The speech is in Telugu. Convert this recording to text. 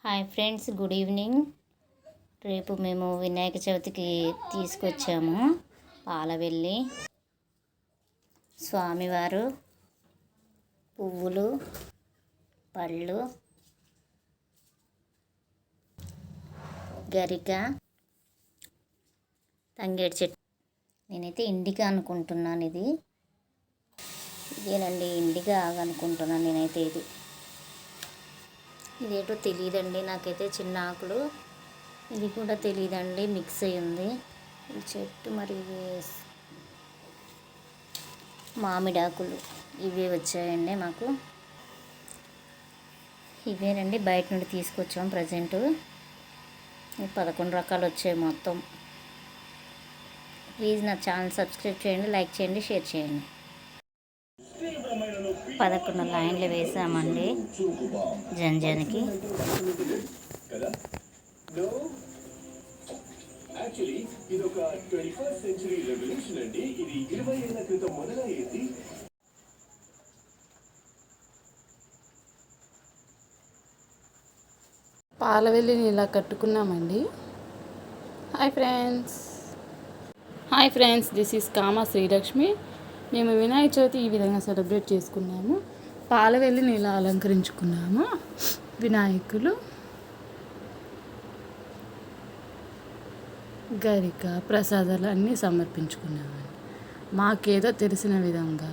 Hi friends, good evening. రేపు మేము వినాయక చవితికి తీసుకొచ్చాము పాలవెల్లి స్వామివారు, పువ్వులు, పళ్ళు, గరిక, తంగేడు చెట్టు. నేనైతే ఇండిగా అనుకుంటున్నాను. ఇదేనండి, ఇండిగా అనుకుంటున్నాను నేనైతే. ఇదేటో తెలియదండి నాకైతే. చిన్న ఆకులు, ఇది కూడా తెలియదండి, మిక్స్ అయ్యి ఉంది ఈ చెట్టు. మరి మామిడి ఆకులు ఇవే వచ్చాయండి మాకు. ఇవేనండి, బయట నుండి తీసుకొచ్చాం. ప్రజెంట్ 11 రకాలు వచ్చాయి మొత్తం. ప్లీజ్ నా ఛానల్ సబ్స్క్రైబ్ చేయండి, లైక్ చేయండి, షేర్ చేయండి. 11 లైన్లు వేసామండి జంజానికి. పాలవెల్లిని ఇలా కట్టుకున్నామండి. హాయ్ ఫ్రెండ్స్, దిస్ ఈస్ కామా శ్రీలక్ష్మి. మేము వినాయక చవితి ఈ విధంగా సెలబ్రేట్ చేసుకున్నాము. పాలవెల్లిని ఇలా అలంకరించుకున్నాము. వినాయకులు, గరిక, ప్రసాదాలు అన్నీ సమర్పించుకున్నామండి. మాకేదో తెలిసిన విధంగా.